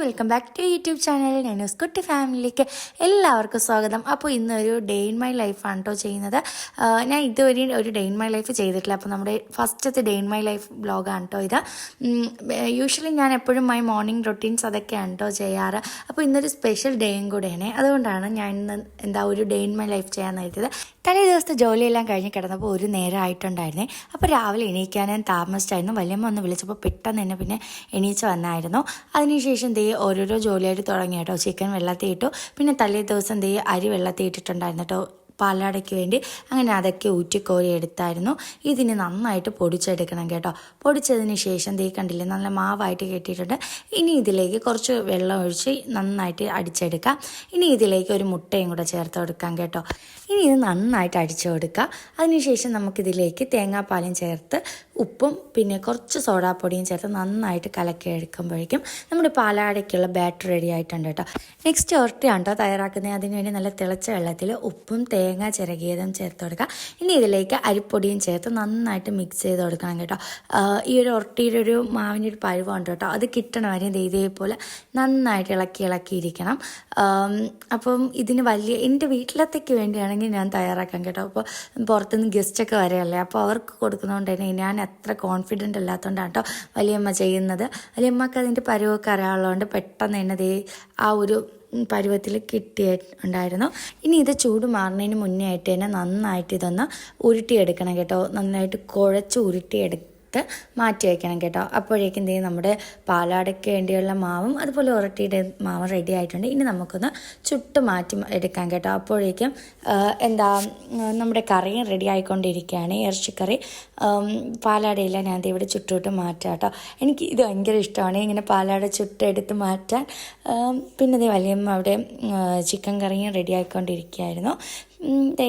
Welcome back to YouTube channel നെനൂസ് കുട്ടി ഫാമിലിക്ക് എല്ലാവർക്കും സ്വാഗതം. അപ്പോൾ ഇന്നൊരു ഡേ ഇൻ മൈ ലൈഫാണ് കേട്ടോ ചെയ്യുന്നത്. ഞാൻ ഇതുവരെ ഒരു ഡേ ഇൻ മൈ ലൈഫ് ചെയ്തിട്ടില്ല. അപ്പോൾ നമ്മുടെ ഫസ്റ്റത്തെ ഡേ ഇൻ മൈ ലൈഫ് വ്ളോഗാണ് കേട്ടോ ഇത്. യൂഷ്വലി ഞാൻ എപ്പോഴും മൈ മോർണിംഗ് റൊട്ടീൻസ് അതൊക്കെയാണ് കേട്ടോ ചെയ്യാറ്. അപ്പോൾ ഇന്നൊരു സ്പെഷ്യൽ ഡേയും കൂടെയാണ്. അതുകൊണ്ടാണ് ഞാൻ ഇന്ന് ഒരു ഡേ ഇൻ മൈ ലൈഫ് ചെയ്യാൻ എഴുതിയത്. തലേ ദിവസത്തെ ജോലിയെല്ലാം കഴിഞ്ഞ് കിടന്നപ്പോൾ ഒരു നേരം ആയിട്ടുണ്ടായിരുന്നേ. അപ്പോൾ രാവിലെ എണീക്കാൻ ഞാൻ താമസിച്ചായിരുന്നു. വല്യമ്മ ഒന്ന് വിളിച്ചപ്പോൾ പെട്ടെന്ന് തന്നെ പിന്നെ എണീച്ച് വന്നായിരുന്നു. അതിനുശേഷം ഓരോരോ ജോലിയായിട്ട് തുടങ്ങി കേട്ടോ. ചിക്കൻ വെള്ളത്തിൽ ഇട്ടു. പിന്നെ തലേ ദിവസം അരി വെള്ളത്തിൽ ഇട്ടിട്ടുണ്ടായിരുന്നു കേട്ടോ പാലാടയ്ക്ക് വേണ്ടി. അങ്ങനെ അതൊക്കെ ഊറ്റിക്കോരി എടുത്തായിരുന്നു. ഇതിന് നന്നായിട്ട് പൊടിച്ചെടുക്കണം കേട്ടോ. പൊടിച്ചതിന് ശേഷം കണ്ടില്ലേ നല്ല മാവായിട്ട് കെട്ടിയിട്ടുണ്ട്. ഇനി ഇതിലേക്ക് കുറച്ച് വെള്ളം ഒഴിച്ച് നന്നായിട്ട് അടിച്ചെടുക്കാം. ഇനി ഇതിലേക്ക് ഒരു മുട്ടയും കൂടെ ചേർത്ത് കൊടുക്കാം കേട്ടോ. ഇനി ഇത് നന്നായിട്ട് അടിച്ചു കൊടുക്കുക. അതിനുശേഷം നമുക്കിതിലേക്ക് തേങ്ങാപ്പാലും ചേർത്ത് ഉപ്പും പിന്നെ കുറച്ച് സോഡാപ്പൊടിയും ചേർത്ത് നന്നായിട്ട് കലക്കി എടുക്കുമ്പോഴേക്കും നമ്മുടെ പാലാടയ്ക്കുള്ള ബാറ്റർ റെഡി ആയിട്ടുണ്ട് കേട്ടോ. നെക്സ്റ്റ് ഉരുട്ടിയാണ് കേട്ടോ തയ്യാറാക്കുന്നത്. അതിനുവേണ്ടി നല്ല തിളച്ച വെള്ളത്തിൽ ഉപ്പും തേങ്ങ ചിരകിയതും ചേർത്ത് കൊടുക്കുക. ഇനി ഇതിലേക്ക് അരിപ്പൊടിയും ചേർത്ത് നന്നായിട്ട് മിക്സ് ചെയ്ത് കൊടുക്കണം കേട്ടോ. ഈ ഒരു ഉരുട്ടിയുടെ ഒരു മാവിൻ്റെ ഒരു പരുവമുണ്ട് കേട്ടോ. അത് കിട്ടണ വരെ ഇതേപോലെ നന്നായിട്ട് ഇളക്കിയിരിക്കണം. അപ്പം ഇതിന് എൻ്റെ വീട്ടിലത്തേക്ക് വേണ്ടിയാണെങ്കിൽ ഞാൻ തയ്യാറാക്കാം കേട്ടോ. അപ്പോൾ പുറത്തുനിന്ന് ഗസ്റ്റൊക്കെ വരെയല്ലേ, അപ്പോൾ അവർക്ക് കൊടുക്കുന്നതുകൊണ്ട് തന്നെ ഞാൻ അത്ര കോൺഫിഡൻ്റ് അല്ലാത്തതുകൊണ്ടാണ് കേട്ടോ വലിയമ്മ ചെയ്യുന്നത്. വലിയമ്മക്ക് അതിൻ്റെ പരുവമൊക്കെ അറിയാനുള്ളതുകൊണ്ട് പെട്ടെന്ന് തന്നെ ആ ഒരു പരുവത്തിൽ കിട്ടിയിട്ടുണ്ടായിരുന്നു. ഇനി ഇത് ചൂട് മാറുന്നതിന് മുന്നേ ആയിട്ട് തന്നെ നന്നായിട്ട് ഇതൊന്ന് ഉരുട്ടിയെടുക്കണം കേട്ടോ. നന്നായിട്ട് കുഴച്ച് ഉരുട്ടിയെടുത്ത് മാറ്റി വയ്ക്കണം കേട്ടോ. അപ്പോഴേക്കും നമ്മുടെ പാലാടയ്ക്ക് വേണ്ടിയുള്ള മാവും അതുപോലെ ഉരുട്ടിയുടെ മാവും റെഡി ആയിട്ടുണ്ട്. ഇനി നമുക്കൊന്ന് ചുട്ട് മാറ്റി എടുക്കാം കേട്ടോ. അപ്പോഴേക്കും നമ്മുടെ കറിയും റെഡി ആയിക്കൊണ്ടിരിക്കുകയാണ്. ഇറച്ചിക്കറി പാലാടയില്ല ഞാൻ ഇവിടെ ചുട്ടിട്ട് മാറ്റാം കേട്ടോ. എനിക്ക് ഇത് ഭയങ്കര ഇഷ്ടമാണ് ഇങ്ങനെ പാലാട ചുട്ടെടുത്ത് മാറ്റാൻ. പിന്നെ വലിയമ്മ അവിടെ ചിക്കൻ കറിയും റെഡി ആയിക്കൊണ്ടിരിക്കുകയായിരുന്നു.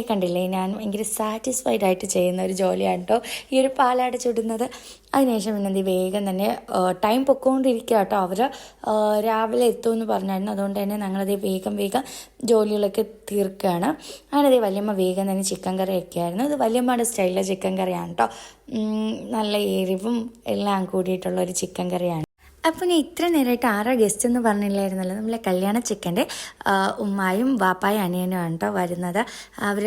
കണ്ടില്ലേ, ഞാൻ ഭയങ്കര സാറ്റിസ്ഫൈഡ് ആയിട്ട് ചെയ്യുന്ന ഒരു ജോലിയാണ് കേട്ടോ ഈ ഒരു പാലാട ചുടുന്നത്. അതിനുശേഷം പിന്നെ വേഗം തന്നെ ടൈം പൊക്കോണ്ടിരിക്കുക കേട്ടോ. അവർ രാവിലെ എത്തുമെന്ന് പറഞ്ഞായിരുന്നു. അതുകൊണ്ട് തന്നെ ഞങ്ങളത് വേഗം ജോലികളൊക്കെ തീർക്കുകയാണ്. അങ്ങനെ വലിയമ്മ വേഗം തന്നെ ചിക്കൻ കറി ഒക്കെയായിരുന്നു. ഇത് വലിയമ്മയുടെ സ്റ്റൈലിലെ ചിക്കൻ കറിയാണ് കേട്ടോ. നല്ല എരിവും എല്ലാം കൂടിയിട്ടുള്ളൊരു ചിക്കൻ കറിയാണ്. അപ്പോൾ ഞാൻ ഇത്ര നേരമായിട്ട് ആരാ ഗസ്റ്റ് എന്ന് പറഞ്ഞില്ലായിരുന്നല്ലോ. നമ്മളെ കല്യാണ ചിക്കൻ്റെ ഉമ്മായും വാപ്പായും അനിയനുമാണ് കേട്ടോ വരുന്നത്. അവർ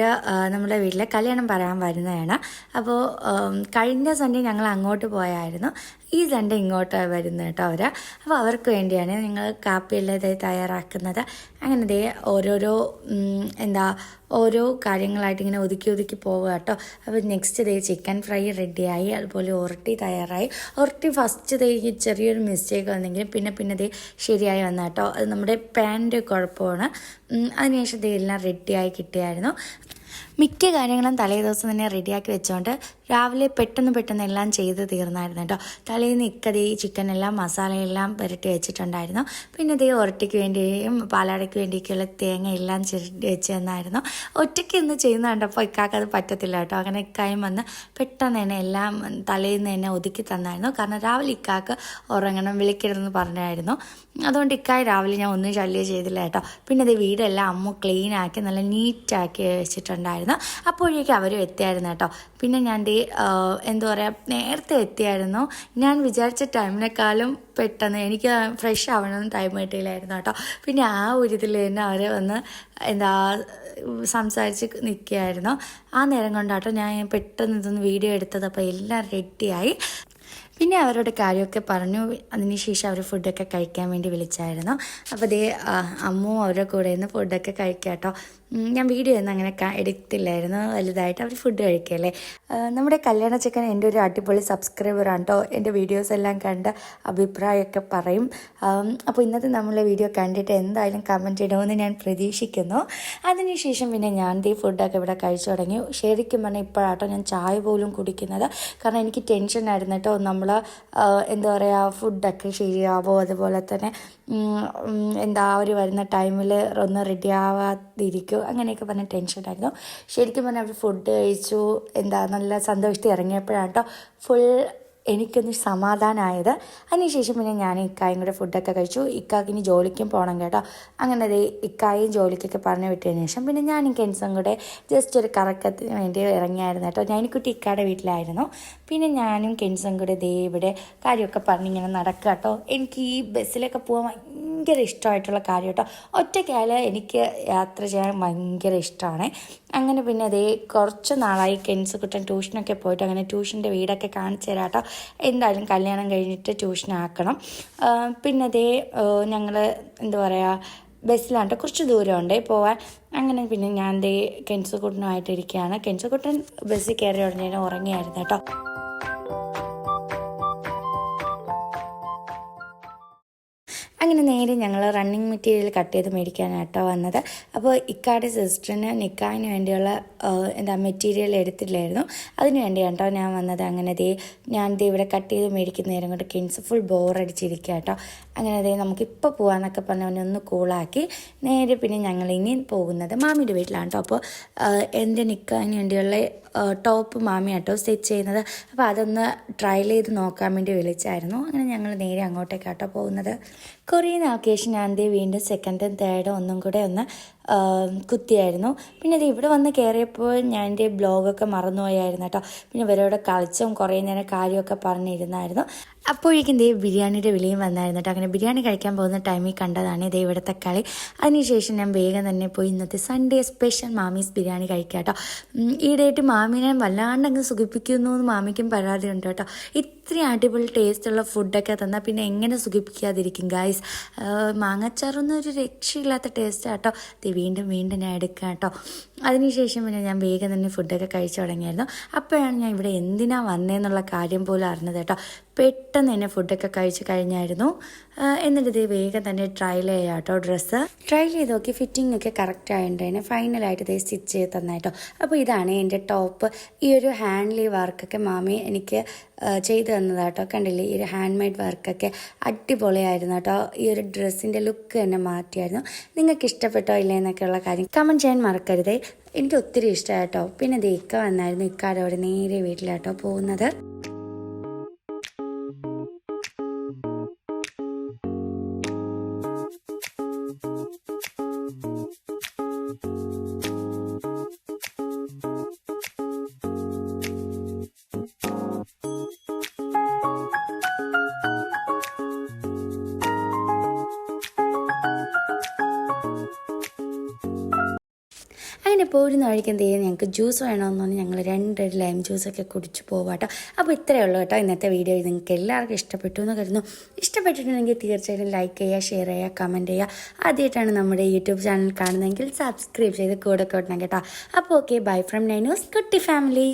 നമ്മുടെ വീട്ടിലെ കല്യാണം പറയാൻ വരുന്നതാണ്. അപ്പോൾ കഴിഞ്ഞ സൺഡേ ഞങ്ങൾ അങ്ങോട്ട് പോയായിരുന്നു. ഈ സൺഡേ ഇങ്ങോട്ടാണ് വരുന്നത് കേട്ടോ അവർ. അപ്പോൾ അവർക്ക് വേണ്ടിയാണ് ഞങ്ങൾ കാപ്പിയെല്ലാം തയ്യാറാക്കുന്നത്. അങ്ങനെ ഓരോ കാര്യങ്ങളായിട്ട് ഇങ്ങനെ ഒതുക്കി പോവുക കേട്ടോ. അപ്പോൾ നെക്സ്റ്റ് ചിക്കൻ ഫ്രൈ റെഡിയായി. അതുപോലെ ഉരുട്ടി തയ്യാറായി. ഉരുട്ടി ഫസ്റ്റ് ചെറിയൊരു മിസ്റ്റേക്ക് വന്നെങ്കിൽ പിന്നെ ശരിയായി വന്ന കേട്ടോ. അത് നമ്മുടെ പാനിൻ്റെ കുഴപ്പമാണ്. അതിനുശേഷം എല്ലാം റെഡിയായി കിട്ടിയായിരുന്നു. മിക്ക കാര്യങ്ങളും തലേ ദിവസം തന്നെ റെഡിയാക്കി വെച്ചുകൊണ്ട് രാവിലെ പെട്ടെന്ന് എല്ലാം ചെയ്ത് തീർന്നായിരുന്നു കേട്ടോ. തലേന്ന് ചിക്കനെല്ലാം മസാലയെല്ലാം പുരട്ടി വെച്ചിട്ടുണ്ടായിരുന്നു. പിന്നെ ഉരട്ടിക്ക് വേണ്ടിയും പാലാടയ്ക്ക് വേണ്ടിയൊക്കെയുള്ള തേങ്ങ എല്ലാം ചിരട്ടി വെച്ച് തന്നായിരുന്നു. ഒറ്റയ്ക്ക് ഇന്ന് ചെയ്യുന്ന കണ്ടപ്പോൾ ഇക്കാക്കത് പറ്റത്തില്ല കേട്ടോ. അങ്ങനെ ഇക്കായും വന്ന് പെട്ടെന്ന് തന്നെ എല്ലാം തലേന്ന് തന്നെ ഒതുക്കി തന്നായിരുന്നു. കാരണം രാവിലെ ഇക്കാക്ക് ഉറങ്ങണം വിളിക്കരുതെന്ന് പറഞ്ഞായിരുന്നു. അതുകൊണ്ട് ഇക്കായ രാവിലെ ഞാൻ ഒന്നും ശല്യം ചെയ്തില്ല കേട്ടോ. പിന്നെ വീടെല്ലാം അമ്മ ക്ലീനാക്കി നല്ല നീറ്റാക്കി വെച്ചിട്ടുണ്ടായിരുന്നു. അപ്പോഴേക്കും അവരും എത്തിയായിരുന്നു കേട്ടോ. പിന്നെ ഞാൻ നേരത്തെ എത്തിയായിരുന്നു. ഞാൻ വിചാരിച്ച ടൈമിനേക്കാളും പെട്ടെന്ന് എനിക്ക് ഫ്രഷ് ആവണമെന്ന് ടൈം കിട്ടിയില്ലായിരുന്നു കേട്ടോ. പിന്നെ ആ ഒരു ഇതിൽ തന്നെ അവർ വന്ന് സംസാരിച്ച് നിൽക്കുകയായിരുന്നു. ആ നേരം കൊണ്ടാട്ടോ ഞാൻ പെട്ടെന്ന് ഇതൊന്ന് വീഡിയോ എടുത്തത്. അപ്പോൾ എല്ലാം റെഡിയായി. പിന്നെ അവരോട് കാര്യമൊക്കെ പറഞ്ഞു. അതിനുശേഷം അവർ ഫുഡൊക്കെ കഴിക്കാൻ വേണ്ടി വിളിച്ചായിരുന്നു. അപ്പോൾ അമ്മു അവരുടെ കൂടെ നിന്ന് ഫുഡൊക്കെ കഴിക്കാം കേട്ടോ. ഞാൻ വീഡിയോ ഒന്നും അങ്ങനെ എടുത്തില്ലായിരുന്നു വലുതായിട്ട്. അവർ ഫുഡ് കഴിക്കല്ലേ. നമ്മുടെ കല്യാണ ചിക്കൻ എൻ്റെ ഒരു അടിപൊളി സബ്സ്ക്രൈബറാണ് കേട്ടോ. എൻ്റെ വീഡിയോസ് എല്ലാം കണ്ട് അഭിപ്രായമൊക്കെ പറയും. അപ്പോൾ ഇന്നത്തെ നമ്മളെ വീഡിയോ കണ്ടിട്ട് എന്തായാലും കമൻറ്റ് ഇടുമെന്ന് ഞാൻ പ്രതീക്ഷിക്കുന്നു. അതിനുശേഷം പിന്നെ ഞാൻ ഫുഡൊക്കെ ഇവിടെ കഴിച്ചു തുടങ്ങി. ശരിക്കും പറഞ്ഞാൽ ഇപ്പോഴാട്ടോ ഞാൻ ചായ പോലും കുടിക്കുന്നത്. കാരണം എനിക്ക് ടെൻഷനായിരുന്നു കേട്ടോ. നമ്മൾ ഫുഡൊക്കെ ശരിയാവോ, അതുപോലെ തന്നെ അവർ വരുന്ന ടൈമിൽ ഒന്ന് റെഡി ആവാതിരിക്കും, അങ്ങനെയൊക്കെ പറഞ്ഞ ടെൻഷനായിരുന്നു. ശരിക്കും പറഞ്ഞാൽ അവർ ഫുഡ് കഴിച്ചു. നല്ല സന്തോഷത്തിൽ ഇറങ്ങിയപ്പോഴാണ് കേട്ടോ ഫുൾ എനിക്കൊന്ന് സമാധാനമായത്. അതിനുശേഷം പിന്നെ ഞാൻ ഇക്കായും കൂടെ ഫുഡൊക്കെ കഴിച്ചു. ഇക്കാക്ക് ഇനി ജോലിക്കും പോകണം കേട്ടോ. അങ്ങനെ ദേ ഇക്കായും ജോലിക്കൊക്കെ പറഞ്ഞു വിട്ടതിന് ശേഷം പിന്നെ ഞാനും കെൻസും കൂടെ ജസ്റ്റ് ഒരു കറക്കത്തിന് വേണ്ടി ഇറങ്ങിയായിരുന്നു കേട്ടോ. ഞാനിക്കുട്ടി ഇക്കാടെ വീട്ടിലായിരുന്നു. പിന്നെ ഞാനും കെൻസും കൂടെ ദേ ഇവിടെ കാര്യമൊക്കെ പറഞ്ഞിങ്ങനെ നടക്കുക കേട്ടോ. എനിക്ക് ഈ ബസ്സിലൊക്കെ പോകാൻ ഭയങ്കര ഇഷ്ടമായിട്ടുള്ള കാര്യം കേട്ടോ. ഒറ്റയ്ക്കായാലും എനിക്ക് യാത്ര ചെയ്യാൻ ഭയങ്കര ഇഷ്ടമാണ്. അങ്ങനെ പിന്നെ അതേ കുറച്ച് നാളായി കെൻസ് കുട്ടൻ ട്യൂഷനൊക്കെ പോയിട്ട് അങ്ങനെ ട്യൂഷൻ്റെ വീടൊക്കെ കാണിച്ചു തരാം കേട്ടോ. എന്തായാലും കല്യാണം കഴിഞ്ഞിട്ട് ട്യൂഷനാക്കണം. പിന്നെ അതേ ഞങ്ങൾ എന്താ പറയുക ബസ്സിലാണ്ട് കുറച്ച് ദൂരമുണ്ട് പോവാൻ. അങ്ങനെ പിന്നെ ഞാൻ ദേ കെൻസ് കുട്ടനുമായിട്ടിരിക്കുകയാണ്. കെൻസ് കുട്ടൻ ബസ്സിൽ കയറി ഉടനെ ഉറങ്ങിയായിരുന്നു കേട്ടോ. അങ്ങനെ നേരെ ഞങ്ങൾ റണ്ണിങ് മെറ്റീരിയൽ കട്ട് ചെയ്ത് മേടിക്കാനായിട്ടോ വന്നത്. അപ്പോൾ ഇക്കാടെ സിസ്റ്ററിന് നിക്കാഹിന് വേണ്ടിയുള്ള മെറ്റീരിയൽ എടുത്തില്ലായിരുന്നു. അതിന് വേണ്ടിയാണ് കേട്ടോ ഞാൻ വന്നത്. അങ്ങനെ ഞാൻ ഇവിടെ കട്ട് ചെയ്ത് മേടിക്കുന്ന നേരം കൊണ്ട് കെൻസ് ഫുൾ ബോറടിച്ചിരിക്കുക കേട്ടോ. അങ്ങനെ നമുക്കിപ്പോൾ പോകാമെന്നൊക്കെ പറഞ്ഞ് ഒന്ന് കൂളാക്കി നേരെ പിന്നെ ഞങ്ങൾ ഇനി പോകുന്നത് മാമിയുടെ വീട്ടിലാണ് കേട്ടോ. അപ്പോൾ എൻ്റെ നിക്കാഹിന് വേണ്ടിയുള്ള ടോപ്പ് മാമിയാട്ടോ സ്റ്റിച്ച് ചെയ്യുന്നത്. അപ്പോൾ അതൊന്ന് ട്രയൽ ചെയ്ത് നോക്കാൻ വേണ്ടി വിളിച്ചായിരുന്നു. അങ്ങനെ ഞങ്ങൾ നേരെ അങ്ങോട്ടേക്കാട്ടോ പോകുന്നത്. കുറേ നാൾക്ക് ശേഷം ഞാൻ വീണ്ടും സെക്കൻഡും തേർഡും ഒന്നും കൂടെ ഒന്ന് കുത്തിയായിരുന്നു. പിന്നെ അത് ഇവിടെ വന്ന് കയറിയപ്പോൾ ഞാൻ എൻ്റെ ബ്ലോഗൊക്കെ മറന്നുപോയായിരുന്നു കേട്ടോ. പിന്നെ ഇവരോട് കളിച്ചും കുറേ നേരം കാര്യമൊക്കെ പറഞ്ഞിരുന്നായിരുന്നു. അപ്പോഴേക്കും ബിരിയാണിയുടെ വിളിയും വന്നായിരുന്നു കേട്ടോ. അങ്ങനെ ബിരിയാണി കഴിക്കാൻ പോകുന്ന ടൈമിൽ കണ്ടതാണ് ഇവിടുത്തെ കളി. അതിനുശേഷം ഞാൻ വേഗം തന്നെ പോയി ഇന്നത്തെ സൺഡേ സ്പെഷ്യൽ മാമീസ് ബിരിയാണി കഴിക്കാം കേട്ടോ. ഈയിടെയായിട്ട് മാമീനെ വല്ലാണ്ടങ്ങ് സുഖിപ്പിക്കുന്നു എന്ന് മാമിക്കും പരാതിയുണ്ട് കേട്ടോ. ഇത്രയും അടിപൊളി ടേസ്റ്റുള്ള ഫുഡൊക്കെ തന്നാൽ പിന്നെ എങ്ങനെ സുഖിപ്പിക്കാതിരിക്കും ഗായ്സ്. മാങ്ങച്ചാറൊന്നും ഒരു രക്ഷയില്ലാത്ത ടേസ്റ്റ് കേട്ടോ. വീണ്ടും ഞാൻ എടുക്കാം കേട്ടോ. അതിനുശേഷം പിന്നെ ഞാൻ വേഗം തന്നെ ഫുഡൊക്കെ കഴിച്ചു തുടങ്ങിയായിരുന്നു. അപ്പോഴാണ് ഞാൻ ഇവിടെ എന്തിനാണ് വന്നതെന്നുള്ള കാര്യം പോലും അറിഞ്ഞത് കേട്ടോ. പെട്ടെന്ന് തന്നെ ഫുഡൊക്കെ കഴിച്ച് കഴിഞ്ഞായിരുന്നു. എന്നിട്ട് വേഗം തന്നെ ട്രയൽ ചെയ്യാം കേട്ടോ. ഡ്രസ്സ് ട്രയൽ ചെയ്ത് നോക്കി ഫിറ്റിംഗ് ഒക്കെ കറക്റ്റ് ആയതുകൊണ്ട് ഫൈനലായിട്ട് സ്റ്റിച്ച് ചെയ്ത് തന്നായിട്ടോ. അപ്പോൾ ഇതാണ് എൻ്റെ ടോപ്പ്. ഈ ഒരു ഹാൻഡ്ലി വർക്കൊക്കെ മാമി എനിക്ക് ചെയ്തു തന്നതാട്ടോ. കണ്ടില്ലേ ഈ ഒരു ഹാൻഡ് മെയ്ഡ് വർക്കൊക്കെ അടിപൊളിയായിരുന്നു കേട്ടോ. ഈ ഒരു ഡ്രസ്സിൻ്റെ ലുക്ക് തന്നെ മാറ്റിയായിരുന്നു. നിങ്ങൾക്ക് ഇഷ്ടപ്പെട്ടോ ഇല്ലേ എന്നൊക്കെയുള്ള കാര്യം കമൻറ്റ് ചെയ്യാൻ മറക്കരുതേ. എനിക്ക് ഒത്തിരി ഇഷ്ടമായിട്ടോ. പിന്നെ ഇക്ക വന്നായിരുന്നു. ഇക്കാടെ അവിടെ നേരെ വീട്ടിലാട്ടോ പോകുന്നത്. അങ്ങനെ പോരുന്ന വഴിക്ക് എന്ത് ചെയ്യും, ഞങ്ങൾക്ക് ജ്യൂസ് വേണമെന്ന് പറഞ്ഞാൽ ഞങ്ങൾ 2 ലൈം ജ്യൂസൊക്കെ കുടിച്ച് പോവാം കേട്ടോ. അപ്പോൾ ഇത്രയേ ഉള്ളൂ കേട്ടോ ഇന്നത്തെ വീഡിയോ. നിങ്ങൾക്ക് എല്ലാവർക്കും ഇഷ്ടപ്പെട്ടു എന്ന് കരുതുന്നു. ഇഷ്ടപ്പെട്ടിട്ടുണ്ടെങ്കിൽ തീർച്ചയായിട്ടും ലൈക്ക് ചെയ്യുക, ഷെയർ ചെയ്യുക, കമൻറ്റ് ചെയ്യുക. ആദ്യമായിട്ടാണ് നമ്മുടെ യൂട്യൂബ് ചാനൽ കാണുന്നതെങ്കിൽ സബ്സ്ക്രൈബ് ചെയ്ത് കൂടെ കൂട്ടണം കേട്ടോ. അപ്പോൾ ഓക്കെ, ബൈ ഫ്രം നൈനൂസ് കുട്ടി ഫാമിലി.